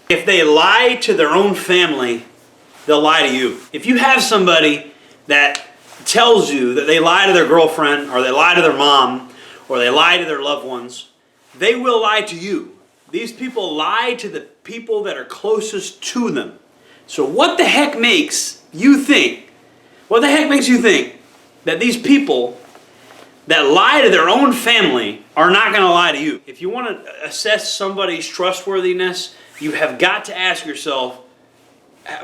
If they lie to their own family, they'll lie to you. If you have somebody that tells you that they lie to their girlfriend, or they lie to their mom, or they lie to their loved ones, they will lie to you. These people lie to the people that are closest to them. So what the heck makes you think that these people that lie to their own family are not going to lie to you? If you want to assess somebody's trustworthiness, you have got to ask yourself,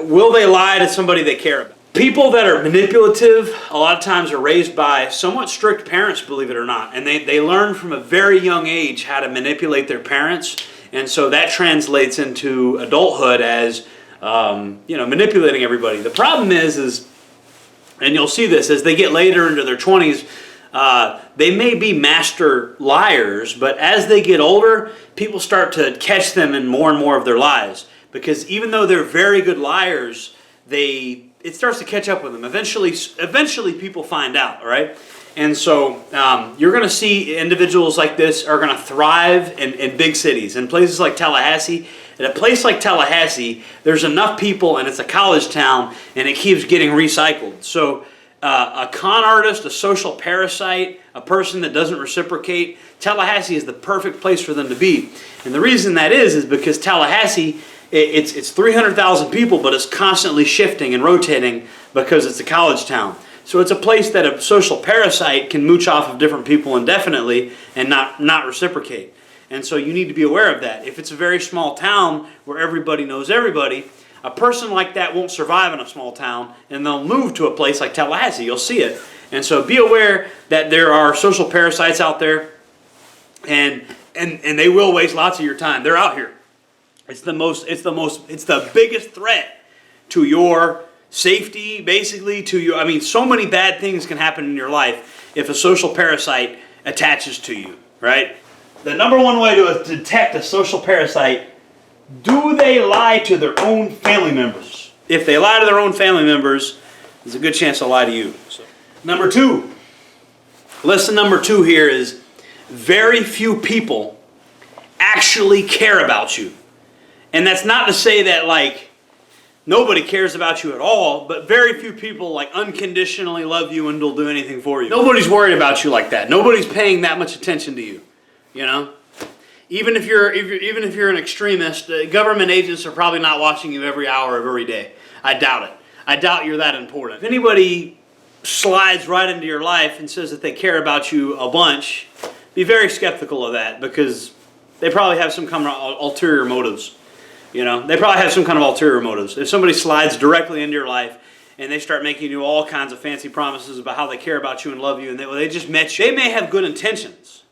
will they lie to somebody they care about? People that are manipulative a lot of times are raised by somewhat strict parents, believe it or not. And they learn from a very young age how to manipulate their parents. And so that translates into adulthood as, manipulating everybody. The problem is, and you'll see this, as they get later into their 20s, they may be master liars, but as they get older, people start to catch them in more and more of their lies. Because even though they're very good liars, it starts to catch up with them. Eventually people find out, all right? And so you're going to see individuals like this are going to thrive in big cities, in places like Tallahassee. In a place like Tallahassee, there's enough people, and it's a college town, and it keeps getting recycled. So a con artist, a social parasite, a person that doesn't reciprocate, Tallahassee is the perfect place for them to be. And the reason that is because Tallahassee, it's 300,000 people, but it's constantly shifting and rotating because it's a college town. So it's a place that a social parasite can mooch off of different people indefinitely and not reciprocate. And so you need to be aware of that. If it's a very small town where everybody knows everybody, a person like that won't survive in a small town, and they'll move to a place like Tallahassee. You'll see it. And so be aware that there are social parasites out there, and they will waste lots of your time. They're out here. It's the biggest threat to your safety, basically, so many bad things can happen in your life if a social parasite attaches to you, right? The number one way to detect a social parasite, do they lie to their own family members? If they lie to their own family members, there's a good chance they'll lie to you. So, number two. Lesson number 2 here is very few people actually care about you. And that's not to say that nobody cares about you at all, but very few people unconditionally love you and will do anything for you. Nobody's worried about you like that. Nobody's paying that much attention to you. Even if you're an extremist, government agents are probably not watching you every hour of every day. I doubt it. I doubt you're that important. If anybody slides right into your life and says that they care about you a bunch, be very skeptical of that, because they probably have some kind of ulterior motives. They probably have some kind of ulterior motives. If somebody slides directly into your life and they start making you all kinds of fancy promises about how they care about you and love you, and they just met you, they may have good intentions.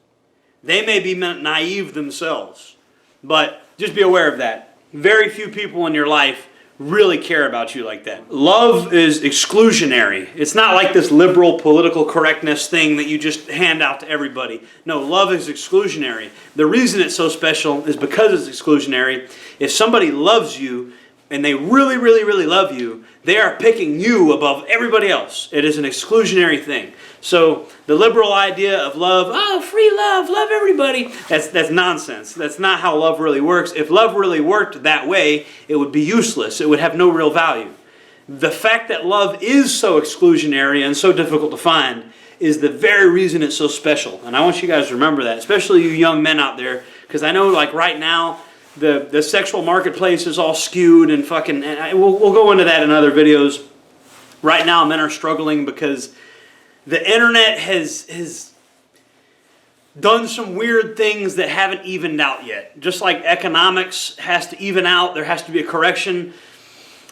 They may be naive themselves. But just be aware of that. Very few people in your life really care about you like that. Love is exclusionary. It's not like this liberal political correctness thing that you just hand out to everybody. No, love is exclusionary. The reason it's so special is because it's exclusionary. If somebody loves you and they really, really, really love you, they are picking you above everybody else. It is an exclusionary thing. So the liberal idea of love, free love, love everybody, that's nonsense. That's not how love really works. If love really worked that way, it would be useless. It would have no real value. The fact that love is so exclusionary and so difficult to find is the very reason it's so special. And I want you guys to remember that, especially you young men out there, because I know right now, the sexual marketplace is all skewed and we'll go into that in other videos. Right now, men are struggling because the internet has done some weird things that haven't evened out yet. Just like economics has to even out, there has to be a correction.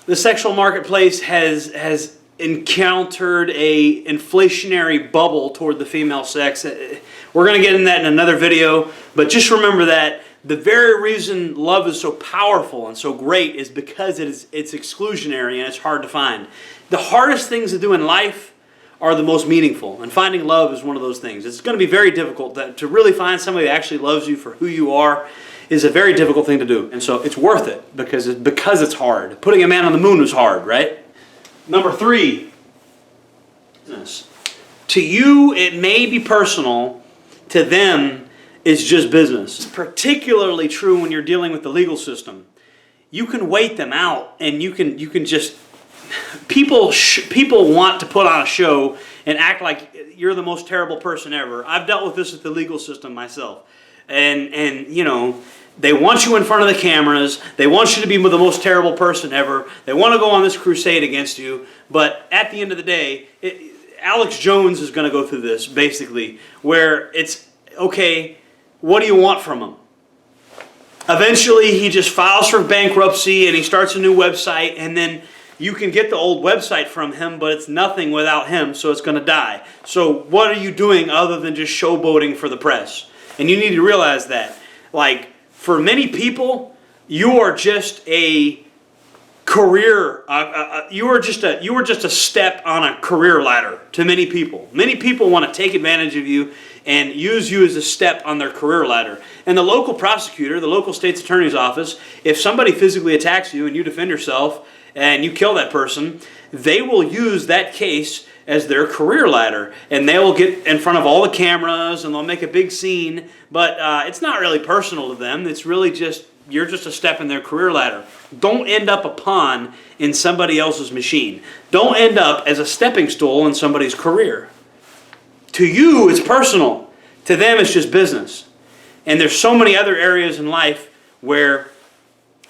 The sexual marketplace has encountered a inflationary bubble toward the female sex. We're going to get into that in another video, but just remember that the very reason love is so powerful and so great is because it's exclusionary and it's hard to find. The hardest things to do in life are the most meaningful, and finding love is one of those things. It's going to be very difficult to really find somebody that actually loves you for who you are is a very difficult thing to do. And so it's worth it because it's hard. Putting a man on the moon was hard, right? Number 3, business. To you, it may be personal. To them, it's just business. It's particularly true when you're dealing with the legal system. you can wait them out, and you can just people want to put on a show and act like you're the most terrible person ever. I've dealt with this with the legal system myself, and you know, they want you in front of the cameras. They want you to be the most terrible person ever. They want to go on this crusade against you. But at the end of the day, Alex Jones is going to go through this, basically, where it's, okay, what do you want from him? Eventually, he just files for bankruptcy and he starts a new website, and then you can get the old website from him, but it's nothing without him, so it's going to die. So what are you doing other than just showboating for the press? And you need to realize that. Like, for many people, you are just a career. You are just a step on a career ladder to many people. Many people want to take advantage of you and use you as a step on their career ladder. And the local prosecutor, the local state's attorney's office, if somebody physically attacks you and you defend yourself and you kill that person, they will use that case as their career ladder, and they will get in front of all the cameras and they'll make a big scene, but it's not really personal to them. It's really just, you're just a step in their career ladder. Don't end up a pawn in somebody else's machine. Don't end up as a stepping stool in somebody's career. To you, it's personal. To them, it's just business. And there's so many other areas in life where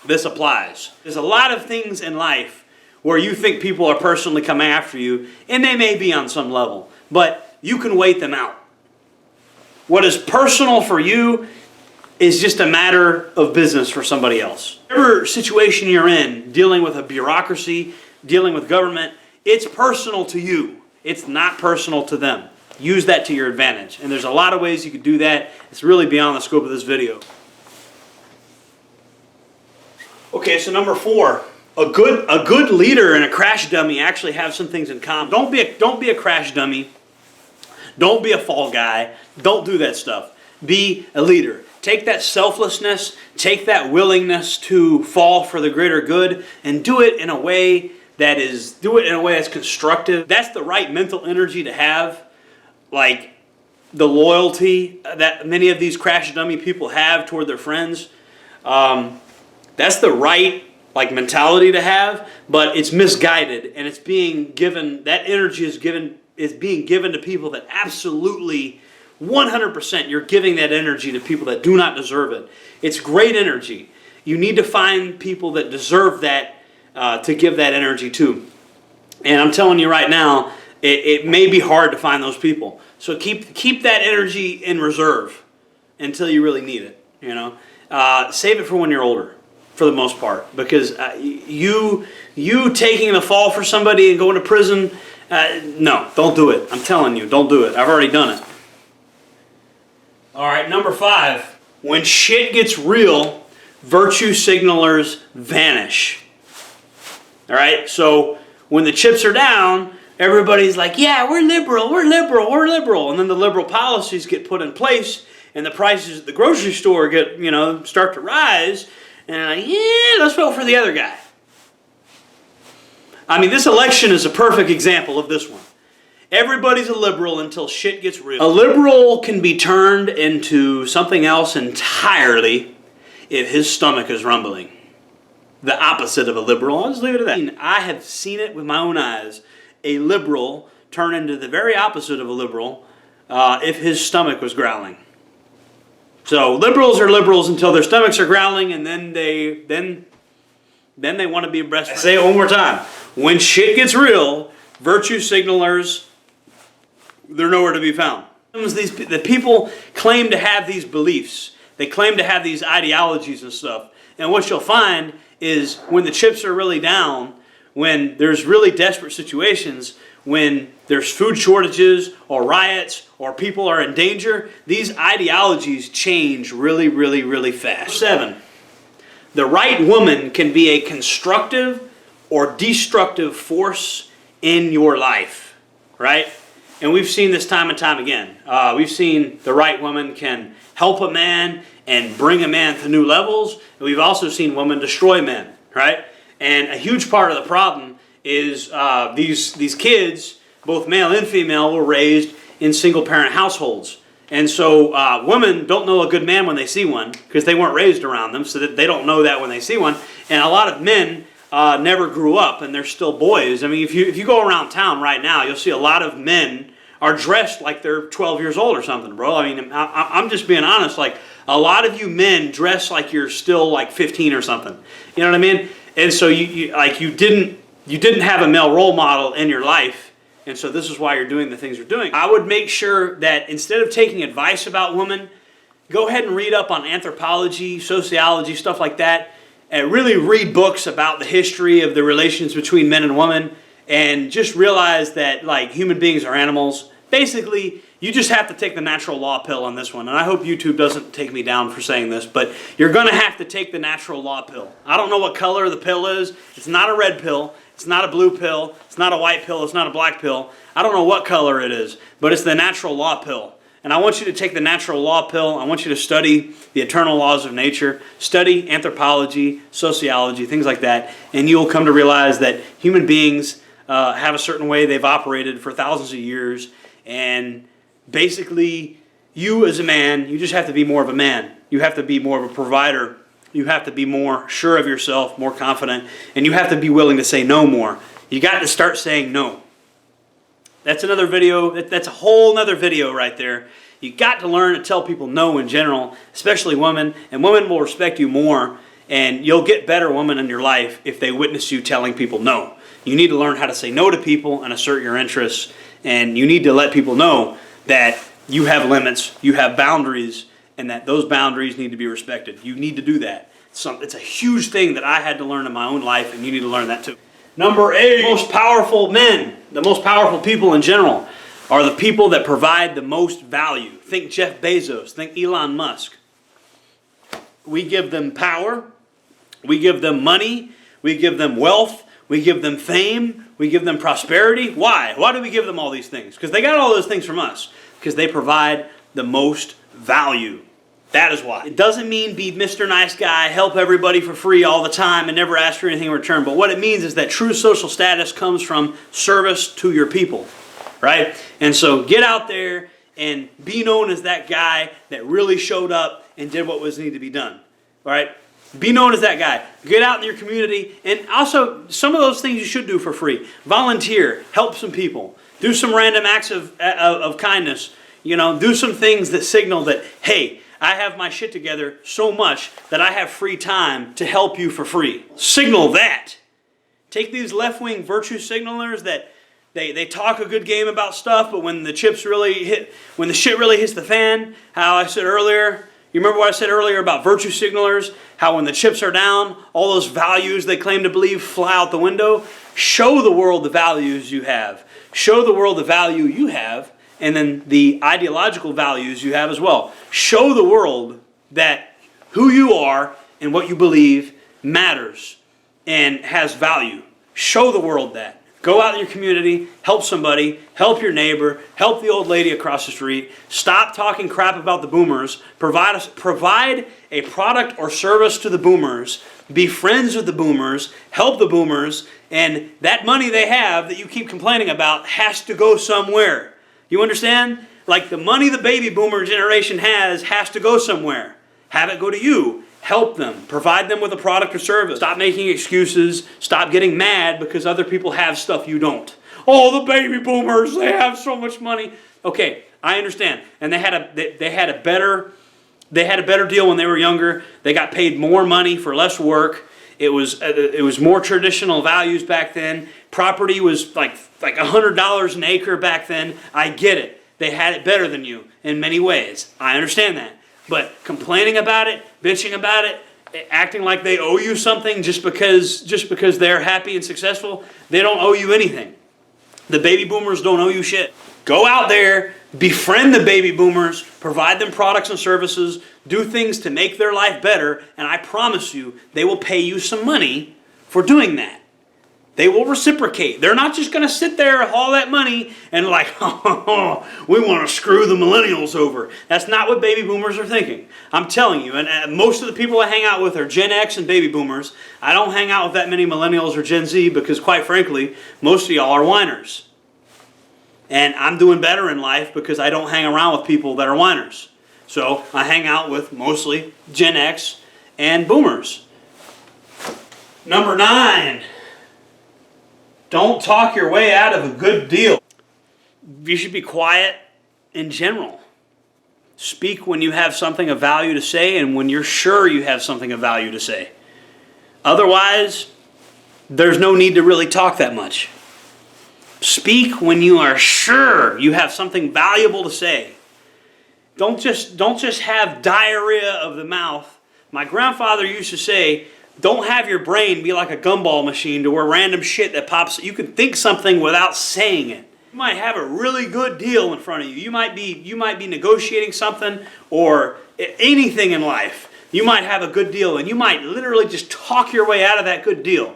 this applies. There's a lot of things in life where you think people are personally coming after you, and they may be on some level, but you can wait them out. What is personal for you is just a matter of business for somebody else. Whatever situation you're in, dealing with a bureaucracy, dealing with government, it's personal to you. It's not personal to them. Use that to your advantage. And there's a lot of ways you could do that. It's really beyond the scope of this video. Okay, so number 4. A good leader and a crash dummy actually have some things in common. Don't be a crash dummy. Don't be a fall guy. Don't do that stuff. Be a leader. Take that selflessness, take that willingness to fall for the greater good, and do it in a way that's constructive. That's the right mental energy to have. Like the loyalty that many of these crash dummy people have toward their friends. That's the right mentality to have, but it's misguided, and it's being given, that energy is being given to people that absolutely 100% you're giving that energy to people that do not deserve it. It's great energy. You need to find people that deserve that to give that energy to. And I'm telling you right now, it may be hard to find those people. So keep that energy in reserve until you really need it. You know, save it for when you're older, for the most part, because you taking the fall for somebody and going to prison, no, don't do it. I'm telling you, don't do it. I've already done it. All right, number 5. When shit gets real, virtue signalers vanish. All right, so when the chips are down, everybody's like, yeah, we're liberal, we're liberal, we're liberal. And then the liberal policies get put in place, and the prices at the grocery store start to rise, and I'm like, yeah, let's vote for the other guy. I mean, this election is a perfect example of this one. Everybody's a liberal until shit gets real. A liberal can be turned into something else entirely if his stomach is rumbling. The opposite of a liberal. I'll just leave it at that. I have seen it with my own eyes. A liberal turn into the very opposite of a liberal if his stomach was growling. So liberals are liberals until their stomachs are growling, and then they want to be a best friend. Say it one more time. When shit gets real, virtue signalers, they're nowhere to be found. The people claim to have these beliefs. They claim to have these ideologies and stuff. And what you'll find is when the chips are really down, when there's really desperate situations, when there's food shortages or riots or people are in danger, these ideologies change really, really, really fast. 7. The right woman can be a constructive or destructive force in your life, right? And we've seen this time and time again. We've seen the right woman can help a man and bring a man to new levels. And we've also seen women destroy men, right? And a huge part of the problem is these kids, both male and female, were raised in single-parent households. And so women don't know a good man when they see one because they weren't raised around them, so that they don't know that when they see one. And a lot of men never grew up, and they're still boys. I mean, if you go around town right now, you'll see a lot of men are dressed like they're 12 years old or something, bro. I mean, I'm just being honest. Like, a lot of you men dress like you're still like 15 or something. You know what I mean? And so you didn't have a male role model in your life. And so this is why you're doing the things you're doing. I would make sure that instead of taking advice about women, go ahead and read up on anthropology, sociology, stuff like that, and really read books about the history of the relations between men and women, and just realize that, like, human beings are animals. Basically, you just have to take the natural law pill on this one. And I hope YouTube doesn't take me down for saying this, but you're going to have to take the natural law pill. I don't know what color the pill is. It's not a red pill. It's not a blue pill. It's not a white pill. It's not a black pill. I don't know what color it is, but it's the natural law pill. And I want you to take the natural law pill. I want you to study the eternal laws of nature, study anthropology, sociology, things like that, and you'll come to realize that human beings have a certain way they've operated for thousands of years, and basically, you as a man, you just have to be more of a man. You have to be more of a provider. You have to be more sure of yourself, more confident, and you have to be willing to say no more. You got to start saying no. That's another video. That's a whole nother video right there. You got to learn to tell people no in general, especially women, and women will respect you more, and you'll get better women in your life if they witness you telling people no. You need to learn how to say no to people and assert your interests, and you need to let people know that you have limits, you have boundaries, and that those boundaries need to be respected. You need to do that. It's a huge thing that I had to learn in my own life, and you need to learn that too. Number 8, most powerful men, the most powerful people in general, are the people that provide the most value. Think Jeff Bezos, think Elon Musk. We give them power, we give them money, we give them wealth, we give them fame, we give them prosperity. Why? Why do we give them all these things? Because they got all those things from us. Because they provide the most value. That is why. It doesn't mean be Mr. Nice Guy, help everybody for free all the time and never ask for anything in return. But what it means is that true social status comes from service to your people. Right? And so get out there and be known as that guy that really showed up and did what was needed to be done. All right? Be known as that guy. Get out in your community. And also, some of those things you should do for free. Volunteer. Help some people. Do some random acts of kindness. You know, do some things that signal that, hey, I have my shit together so much that I have free time to help you for free. Signal that. Take these left-wing virtue signalers that they talk a good game about stuff, but when the shit really hits the fan, how I said earlier, you remember what I said earlier about virtue signalers? How when the chips are down, all those values they claim to believe fly out the window? Show the world the values you have. Show the world the value you have, and then the ideological values you have as well. Show the world that who you are and what you believe matters and has value. Show the world that. Go out in your community, help somebody, help your neighbor, help the old lady across the street. Stop talking crap about the boomers. Provide a product or service to the boomers. Be friends with the boomers. Help the boomers. And that money they have that you keep complaining about has to go somewhere. You understand? Like the money the baby boomer generation has to go somewhere. Have it go to you. Help them. Provide them with a product or service. Stop making excuses. Stop getting mad because other people have stuff you don't. Oh, the baby boomers, they have so much money. Okay, I understand. And they had a better deal when they were younger. They got paid more money for less work. It was more traditional values back then. Property was like $100 an acre back then. I get it. They had it better than you in many ways. I understand that. But complaining about it, bitching about it, acting like they owe you something just because they're happy and successful, they don't owe you anything. The baby boomers don't owe you shit. Go out there, befriend the baby boomers, provide them products and services, do things to make their life better, and I promise you, they will pay you some money for doing that. They will reciprocate. They're not just going to sit there with all that money and like, oh, we want to screw the millennials over. That's not what baby boomers are thinking. I'm telling you, and most of the people I hang out with are Gen X and baby boomers. I don't hang out with that many millennials or Gen Z because, quite frankly, most of y'all are whiners. And I'm doing better in life because I don't hang around with people that are whiners. So I hang out with mostly Gen X and boomers. Number 9, don't talk your way out of a good deal. You should be quiet in general. Speak when you have something of value to say and when you're sure you have something of value to say. Otherwise, there's no need to really talk that much. Speak when you are sure you have something valuable to say. Don't just have diarrhea of the mouth. My grandfather used to say, don't have your brain be like a gumball machine to where random shit that pops, you can think something without saying it. You might have a really good deal in front of you. You might be negotiating something or anything in life. You might have a good deal and you might literally just talk your way out of that good deal.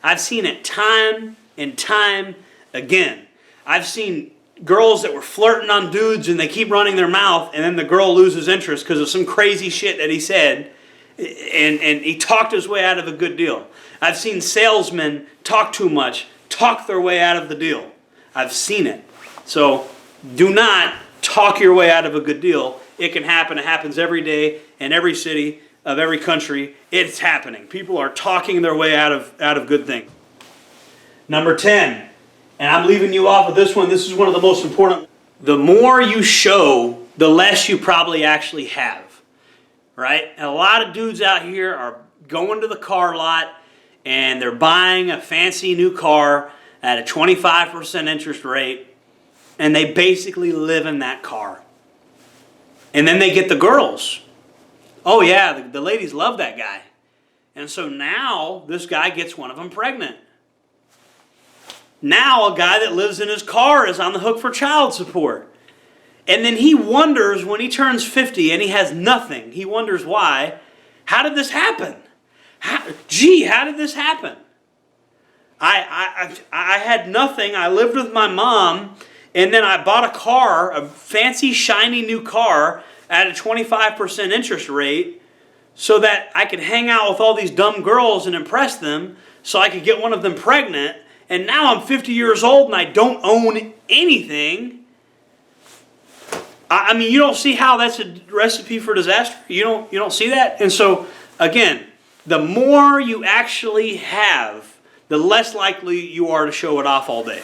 I've seen it time and time again. I've seen girls that were flirting on dudes and they keep running their mouth and then the girl loses interest because of some crazy shit that he said and he talked his way out of a good deal. I've seen salesmen talk too much, talk their way out of the deal. I've seen it. So do not talk your way out of a good deal. It can happen. It happens every day in every city of every country. It's happening. People are talking their way out of good things. Number 10. And I'm leaving you off with this one. This is one of the most important. The more you show, the less you probably actually have. Right? And a lot of dudes out here are going to the car lot and they're buying a fancy new car at a 25% interest rate and they basically live in that car. And then they get the girls. Oh yeah, the ladies love that guy. And so now this guy gets one of them pregnant. Now a guy that lives in his car is on the hook for child support. And then he wonders when he turns 50 and he has nothing. He wonders why. How did this happen? How did this happen? I had nothing. I lived with my mom and then I bought a car, a fancy shiny new car at a 25% interest rate so that I could hang out with all these dumb girls and impress them so I could get one of them pregnant. And now I'm 50 years old and I don't own anything. I mean, you don't see how that's a recipe for disaster? You don't see that? And so, again, the more you actually have, the less likely you are to show it off all day.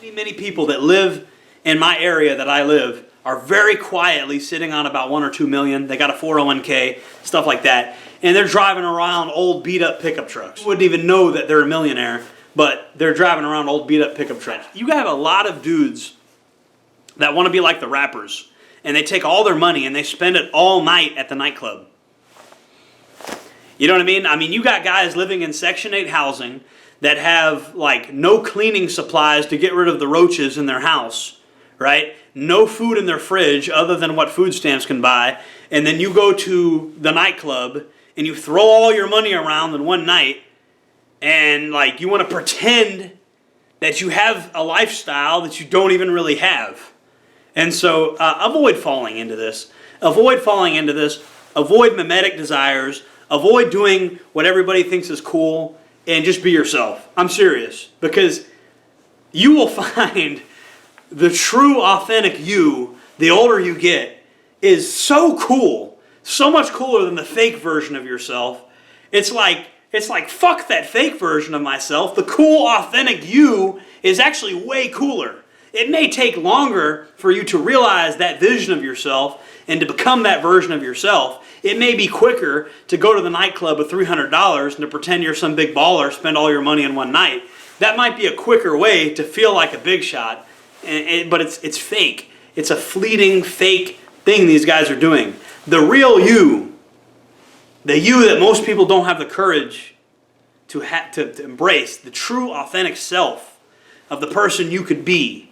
Many people that live in my area that I live are very quietly sitting on about 1 or 2 million. They got a 401k, stuff like that. And they're driving around old beat up pickup trucks. You wouldn't even know that they're a millionaire, but they're driving around old beat up pickup trucks. You have a lot of dudes that want to be like the rappers. And they take all their money and they spend it all night at the nightclub. You know what I mean? I mean, you got guys living in Section 8 housing that have like no cleaning supplies to get rid of the roaches in their house, right? No food in their fridge other than what food stamps can buy. And then you go to the nightclub and you throw all your money around in one night and like you want to pretend that you have a lifestyle that you don't even really have. And so avoid falling into this. Avoid falling into this. Avoid mimetic desires. Avoid doing what everybody thinks is cool and just be yourself. I'm serious. Because you will find the true, authentic you, the older you get, is so cool. So much cooler than the fake version of yourself. It's like, fuck that fake version of myself. The cool, authentic you is actually way cooler. It may take longer for you to realize that vision of yourself and to become that version of yourself. It may be quicker to go to the nightclub with $300 and to pretend you're some big baller, spend all your money in one night. That might be a quicker way to feel like a big shot, but it's fake. It's a fleeting, fake thing these guys are doing. The real you, the you that most people don't have the courage to embrace, the true, authentic self of the person you could be,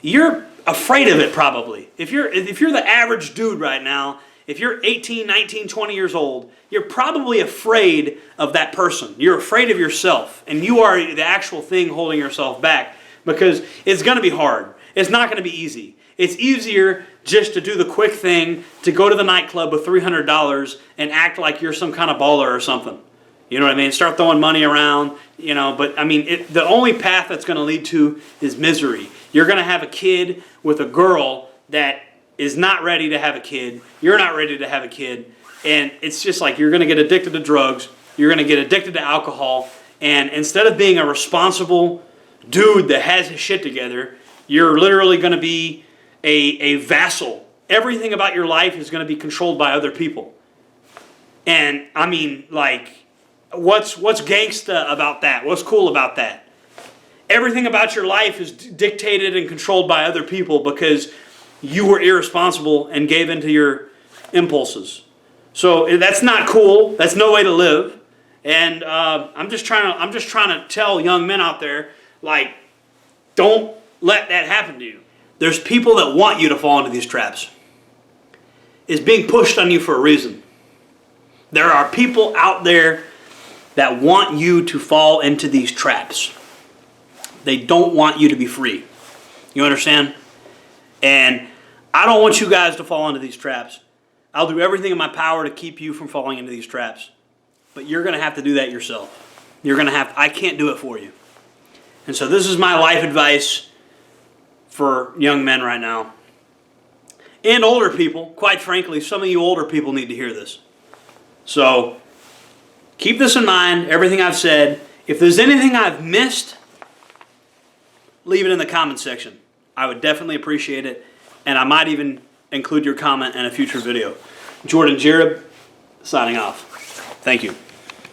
you're afraid of it probably. If you're the average dude right now, if you're 18, 19, 20 years old, you're probably afraid of that person. You're afraid of yourself, and you are the actual thing holding yourself back because it's going to be hard. It's not going to be easy. It's easier just to do the quick thing, to go to the nightclub with $300 and act like you're some kind of baller or something. You know what I mean? Start throwing money around, you know, but I mean, the only path that's going to lead to is misery. You're going to have a kid with a girl that is not ready to have a kid. You're not ready to have a kid. And it's just like you're going to get addicted to drugs. You're going to get addicted to alcohol. And instead of being a responsible dude that has his shit together, you're literally going to be a vassal. Everything about your life is going to be controlled by other people. And I mean, like, what's gangsta about that? What's cool about that? Everything about your life is dictated and controlled by other people because you were irresponsible and gave into your impulses. So that's not cool. That's no way to live. And I'm just trying to tell young men out there, like, don't let that happen to you. There's people that want you to fall into these traps. It's being pushed on you for a reason. There are people out there that want you to fall into these traps. They don't want you to be free. You understand? And I don't want you guys to fall into these traps. I'll do everything in my power to keep you from falling into these traps. But you're going to have to do that yourself. I can't do it for you. And so this is my life advice for young men right now. And older people. Quite frankly, some of you older people need to hear this. So keep this in mind, everything I've said. If there's anything I've missed, leave it in the comment section. I would definitely appreciate it. And I might even include your comment in a future video. Jordan Jareb, signing off. Thank you.